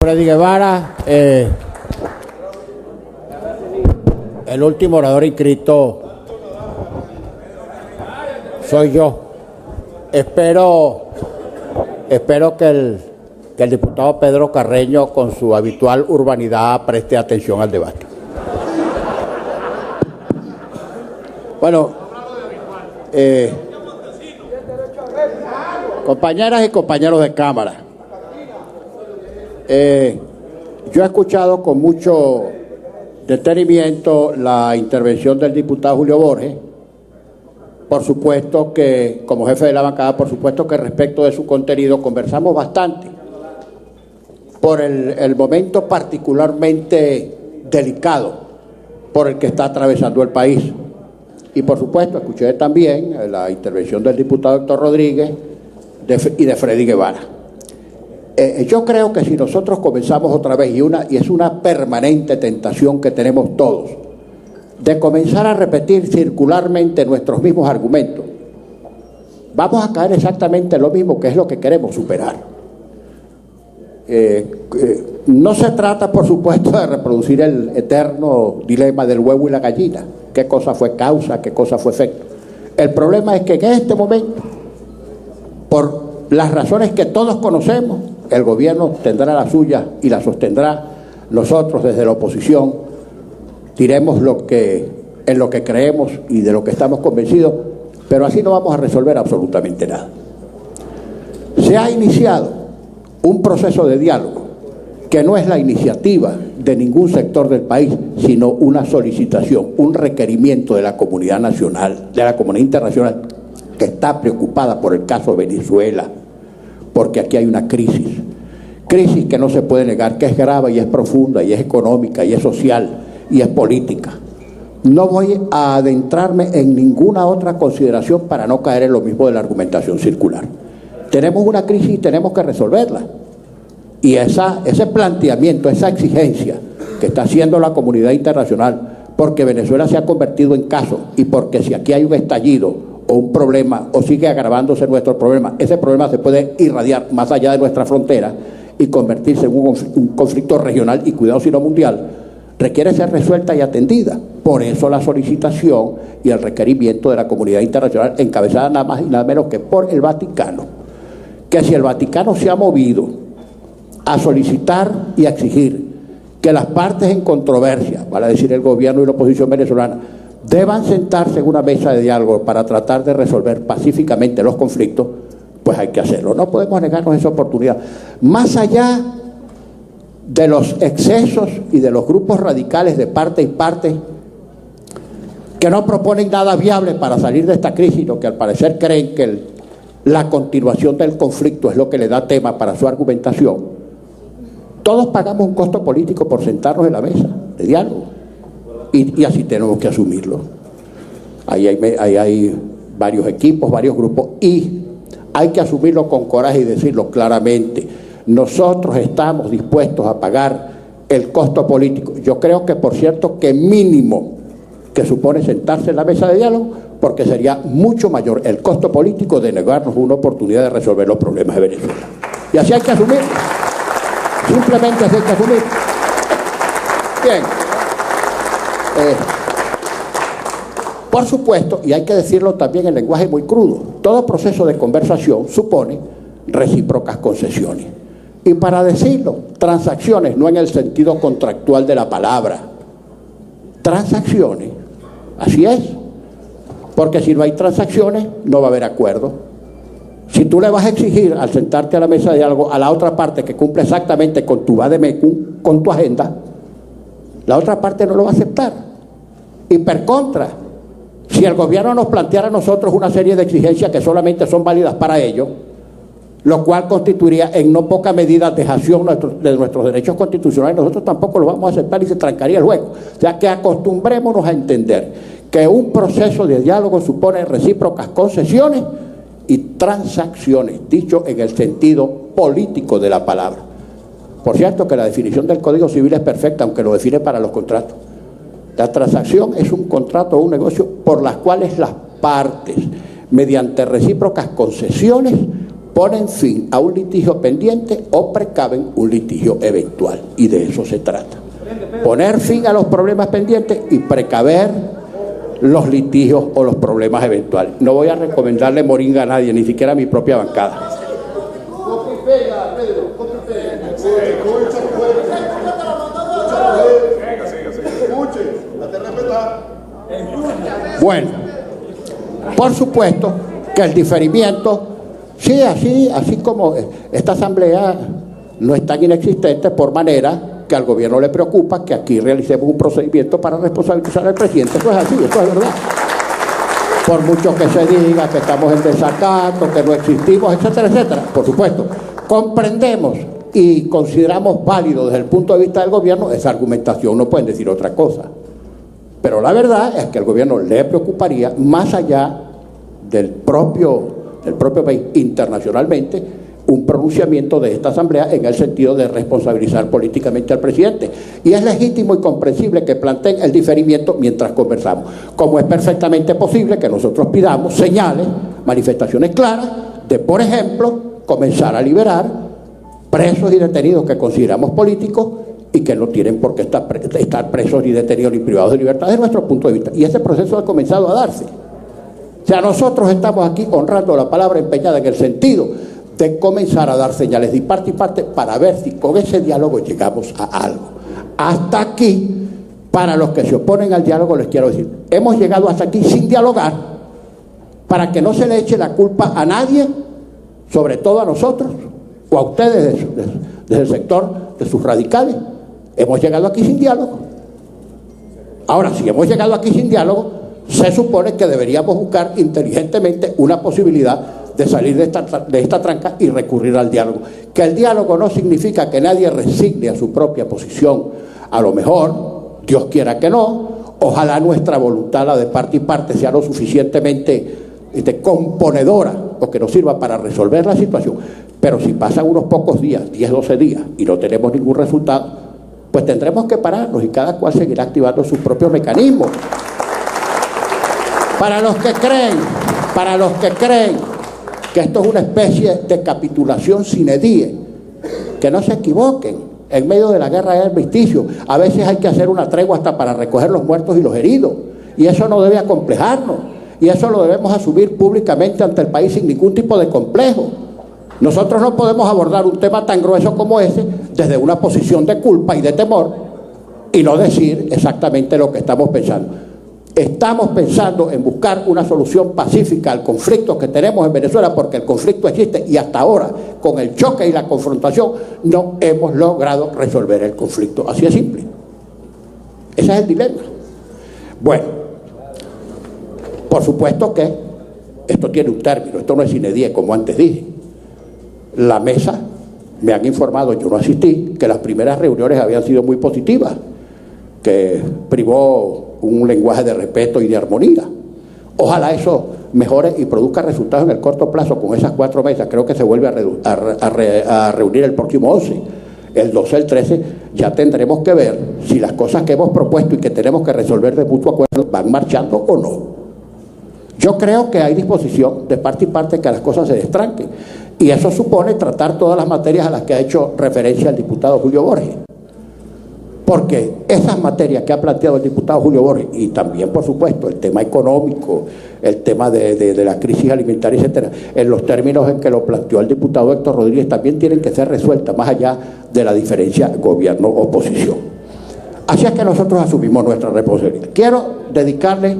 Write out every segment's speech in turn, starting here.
Freddy Guevara, el último orador inscrito soy yo. Espero que el diputado Pedro Carreño, con su habitual urbanidad, preste atención al debate. Bueno, compañeras y compañeros de Cámara, yo he escuchado con mucho detenimiento la intervención del diputado Julio Borges. Por supuesto que, como jefe de la bancada, por supuesto que respecto de su contenido conversamos bastante por el momento particularmente delicado por el que está atravesando el país. Y por supuesto escuché también la intervención del diputado Héctor Rodríguez y de Freddy Guevara. Yo creo que si nosotros comenzamos otra vez, y es una permanente tentación que tenemos todos, de comenzar a repetir circularmente nuestros mismos argumentos, vamos a caer exactamente en lo mismo, que es lo que queremos superar. No se trata, por supuesto, de reproducir el eterno dilema del huevo y la gallina, qué cosa fue causa, qué cosa fue efecto. El problema es que en este momento, por las razones que todos conocemos, el gobierno tendrá la suya y la sostendrá. Nosotros desde la oposición diremos en lo que creemos y de lo que estamos convencidos, pero así no vamos a resolver absolutamente nada. Se ha iniciado un proceso de diálogo que no es la iniciativa de ningún sector del país, sino una solicitación, un requerimiento de la comunidad nacional, de la comunidad internacional, que está preocupada por el caso de Venezuela, porque aquí hay una crisis que no se puede negar, que es grave y es profunda y es económica y es social y es política. No voy a adentrarme en ninguna otra consideración para no caer en lo mismo de la argumentación circular. Tenemos una crisis y tenemos que resolverla. Y ese planteamiento, esa exigencia que está haciendo la comunidad internacional, porque Venezuela se ha convertido en caso y porque si aquí hay un estallido o un problema o sigue agravándose nuestro problema, ese problema se puede irradiar más allá de nuestra frontera y convertirse en un conflicto regional y cuidado si no mundial, requiere ser resuelta y atendida. Por eso la solicitación y el requerimiento de la comunidad internacional, encabezada nada más y nada menos que por el Vaticano, que si el Vaticano se ha movido a solicitar y a exigir que las partes en controversia, vale decir el gobierno y la oposición venezolana, deban sentarse en una mesa de diálogo para tratar de resolver pacíficamente los conflictos, pues hay que hacerlo. No podemos negarnos esa oportunidad. Más allá de los excesos y de los grupos radicales de parte y parte que no proponen nada viable para salir de esta crisis, sino que al parecer creen que la continuación del conflicto es lo que le da tema para su argumentación, todos pagamos un costo político por sentarnos en la mesa de diálogo. Y así tenemos que asumirlo. Ahí hay varios equipos, varios grupos, y hay que asumirlo con coraje y decirlo claramente. Nosotros estamos dispuestos a pagar el costo político. Yo creo que, por cierto, que mínimo que supone sentarse en la mesa de diálogo, porque sería mucho mayor el costo político de negarnos una oportunidad de resolver los problemas de Venezuela. Y así hay que asumirlo. Simplemente así hay que asumirlo. Bien. Por supuesto, y hay que decirlo también en lenguaje muy crudo, todo proceso de conversación supone recíprocas concesiones. Y para decirlo, transacciones, no en el sentido contractual de la palabra, transacciones, así es, porque si no hay transacciones, no va a haber acuerdo. Si tú le vas a exigir al sentarte a la mesa de diálogo a la otra parte que cumple exactamente con tu vademecum, con tu agenda, la otra parte no lo va a aceptar. Y per contra, si el gobierno nos planteara a nosotros una serie de exigencias que solamente son válidas para ellos, lo cual constituiría en no poca medida dejación de nuestros derechos constitucionales, nosotros tampoco lo vamos a aceptar y se trancaría el juego. O sea que acostumbrémonos a entender que un proceso de diálogo supone recíprocas concesiones y transacciones, dicho en el sentido político de la palabra. Por cierto que la definición del Código Civil es perfecta, aunque lo define para los contratos. La transacción es un contrato o un negocio por las cuales las partes, mediante recíprocas concesiones, ponen fin a un litigio pendiente o precaven un litigio eventual. Y de eso se trata. Poner fin a los problemas pendientes y precaver los litigios o los problemas eventuales. No voy a recomendarle moringa a nadie, ni siquiera a mi propia bancada. Bueno, por supuesto que el diferimiento, sí, así como esta asamblea no es tan inexistente, por manera que al gobierno le preocupa que aquí realicemos un procedimiento para responsabilizar al presidente. Eso es así, eso es verdad. Por mucho que se diga que estamos en desacato, que no existimos, etcétera, etcétera, por supuesto, comprendemos y consideramos válido desde el punto de vista del gobierno esa argumentación, no pueden decir otra cosa. Pero la verdad es que al gobierno le preocuparía, más allá del propio país internacionalmente, un pronunciamiento de esta asamblea en el sentido de responsabilizar políticamente al presidente. Y es legítimo y comprensible que planteen el diferimiento mientras conversamos, como es perfectamente posible que nosotros pidamos señales, manifestaciones claras de, por ejemplo, comenzar a liberar presos y detenidos que consideramos políticos y que no tienen por qué estar presos ni detenidos ni privados de libertad desde nuestro punto de vista. Y ese proceso ha comenzado a darse. O sea, nosotros estamos aquí honrando la palabra empeñada en el sentido de comenzar a dar señales de parte y parte para ver si con ese diálogo llegamos a algo. Hasta aquí, para los que se oponen al diálogo, les quiero decir, hemos llegado hasta aquí sin dialogar, para que no se le eche la culpa a nadie, sobre todo a nosotros, o a ustedes desde el sector de sus radicales. Hemos llegado aquí sin diálogo. Ahora, si hemos llegado aquí sin diálogo, se supone que deberíamos buscar inteligentemente una posibilidad de salir de esta tranca y recurrir al diálogo. Que el diálogo no significa que nadie resigne a su propia posición. A lo mejor, Dios quiera que no, ojalá nuestra voluntad, la de parte y parte, sea lo suficientemente componedora o que nos sirva para resolver la situación. Pero si pasan unos pocos días, 10, 12 días, y no tenemos ningún resultado, pues tendremos que pararnos y cada cual seguirá activando sus propios mecanismos. Para los que creen que esto es una especie de capitulación sine die, que no se equivoquen, en medio de la guerra hay armisticio, a veces hay que hacer una tregua hasta para recoger los muertos y los heridos, y eso no debe acomplejarnos, y eso lo debemos asumir públicamente ante el país sin ningún tipo de complejo. Nosotros no podemos abordar un tema tan grueso como ese desde una posición de culpa y de temor y no decir exactamente lo que estamos pensando. Estamos pensando en buscar una solución pacífica al conflicto que tenemos en Venezuela, porque el conflicto existe y hasta ahora, con el choque y la confrontación, no hemos logrado resolver el conflicto. Así de simple. Ese es el dilema. Bueno, por supuesto que esto tiene un término, esto no es sine die, como antes dije. La mesa, me han informado, yo no asistí, que las primeras reuniones habían sido muy positivas, que privó un lenguaje de respeto y de armonía. Ojalá eso mejore y produzca resultados en el corto plazo con esas 4 mesas. Creo que se vuelve a reunir el próximo 11. El 12, el 13, ya tendremos que ver si las cosas que hemos propuesto y que tenemos que resolver de mutuo acuerdo van marchando o no. Yo creo que hay disposición de parte y parte que las cosas se destranquen. Y eso supone tratar todas las materias a las que ha hecho referencia el diputado Julio Borges. Porque esas materias que ha planteado el diputado Julio Borges, y también, por supuesto, el tema económico, el tema de la crisis alimentaria, etcétera, en los términos en que lo planteó el diputado Héctor Rodríguez, también tienen que ser resueltas, más allá de la diferencia gobierno-oposición. Así es que nosotros asumimos nuestra responsabilidad. Quiero dedicarle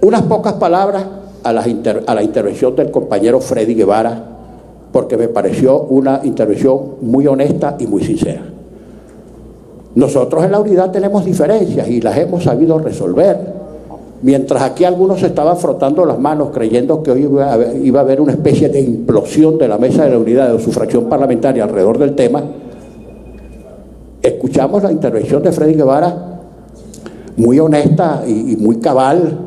unas pocas palabras a la intervención del compañero Freddy Guevara, porque me pareció una intervención muy honesta y muy sincera. Nosotros en la unidad tenemos diferencias y las hemos sabido resolver. Mientras aquí algunos se estaban frotando las manos creyendo que hoy iba a haber una especie de implosión de la mesa de la unidad de su fracción parlamentaria alrededor del tema, escuchamos la intervención de Freddy Guevara muy honesta y muy cabal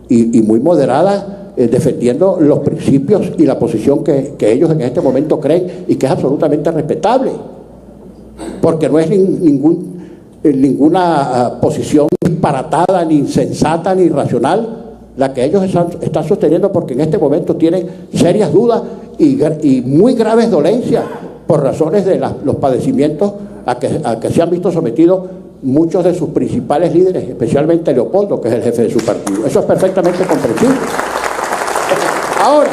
y muy moderada, defendiendo los principios y la posición que ellos en este momento creen y que es absolutamente respetable. Porque no es ninguna posición disparatada, ni insensata, ni irracional la que ellos están sosteniendo, porque en este momento tienen serias dudas y muy graves dolencias por razones de los padecimientos a que se han visto sometidos muchos de sus principales líderes, especialmente Leopoldo, que es el jefe de su partido. Eso es perfectamente comprensible. Ahora,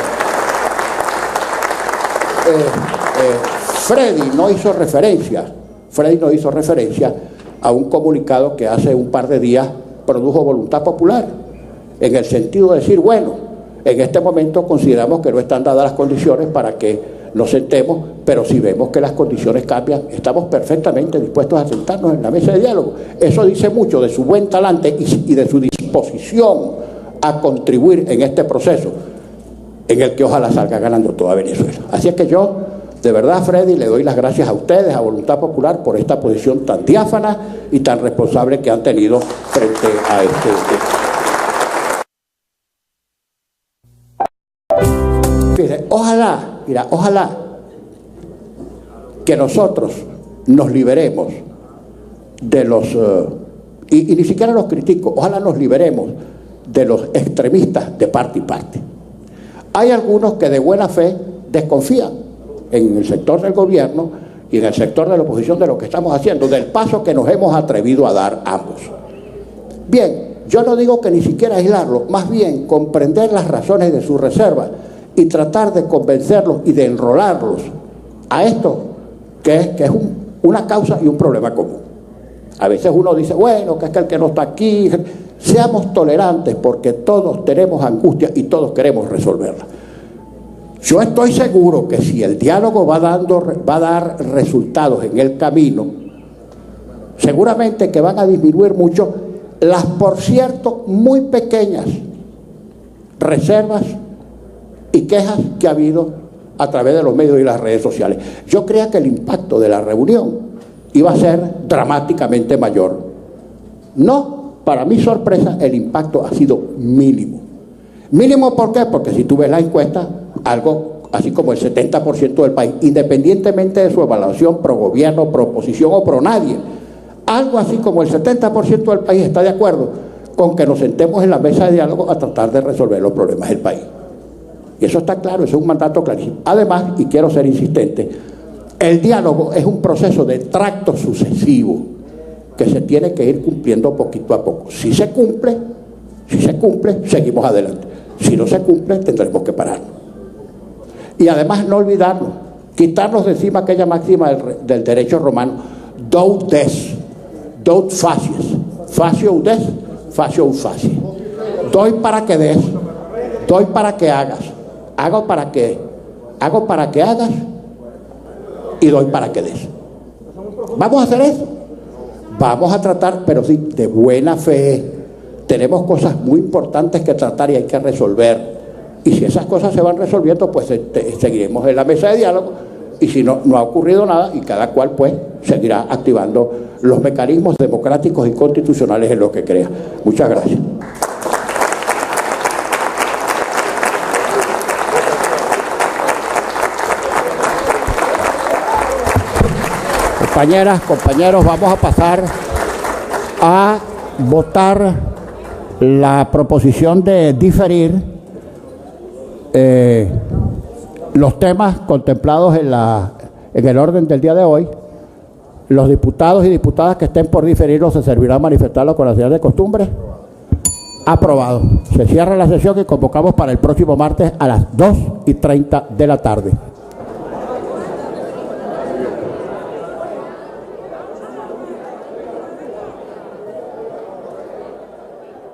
Freddy no hizo referencia a un comunicado que hace un par de días produjo Voluntad Popular, en el sentido de decir, bueno, en este momento consideramos que no están dadas las condiciones para que nos sentemos, pero si vemos que las condiciones cambian, estamos perfectamente dispuestos a sentarnos en la mesa de diálogo. Eso dice mucho de su buen talante y de su disposición a contribuir en este proceso, en el que ojalá salga ganando toda Venezuela. Así es que yo, de verdad, Freddy, le doy las gracias a ustedes, a Voluntad Popular, por esta posición tan diáfana y tan responsable que han tenido frente a este tema. Ojalá que nosotros nos liberemos de los, y ni siquiera los critico, ojalá nos liberemos de los extremistas de parte y parte. Hay algunos que de buena fe desconfían en el sector del gobierno y en el sector de la oposición de lo que estamos haciendo, del paso que nos hemos atrevido a dar ambos. Bien, yo no digo que ni siquiera aislarlo, más bien comprender las razones de su reserva y tratar de convencerlos y de enrolarlos a esto que es una causa y un problema común. A veces uno dice, bueno, que es que el que no está aquí, seamos tolerantes porque todos tenemos angustia y todos queremos resolverla. Yo estoy seguro que si el diálogo va a dar resultados en el camino, seguramente que van a disminuir mucho las, por cierto, muy pequeñas reservas y quejas que ha habido a través de los medios y las redes sociales. Yo creía que el impacto de la reunión iba a ser dramáticamente mayor. No, para mi sorpresa, el impacto ha sido mínimo. Mínimo, ¿por qué? Porque si tú ves la encuesta, algo así como el 70% del país, independientemente de su evaluación pro gobierno, pro oposición o pro nadie, algo así como el 70% del país está de acuerdo con que nos sentemos en la mesa de diálogo a tratar de resolver los problemas del país. Y eso está claro, eso es un mandato clarísimo. Además, y quiero ser insistente, el diálogo es un proceso de tracto sucesivo que se tiene que ir cumpliendo poquito a poco. Si se cumple, seguimos adelante. Si no se cumple, tendremos que pararnos. Y además no olvidarnos, quitarnos de encima aquella máxima del derecho romano, do des, do facies, facio des, facio facies. Doy para que des, doy para que hagas, hago para que hagas y doy para que des. ¿Vamos a hacer eso? Vamos a tratar, pero sí, de buena fe. Tenemos cosas muy importantes que tratar y hay que resolver. Y si esas cosas se van resolviendo, pues seguiremos en la mesa de diálogo. Y si no ha ocurrido nada, y cada cual pues seguirá activando los mecanismos democráticos y constitucionales en los que crea. Muchas gracias. Compañeras, compañeros, vamos a pasar a votar la proposición de diferir los temas contemplados en el orden del día de hoy. Los diputados y diputadas que estén por diferirlo se servirán manifestarlo con la señal de costumbre. Aprobado. Se cierra la sesión y convocamos para el próximo martes a las 2:30 de la tarde.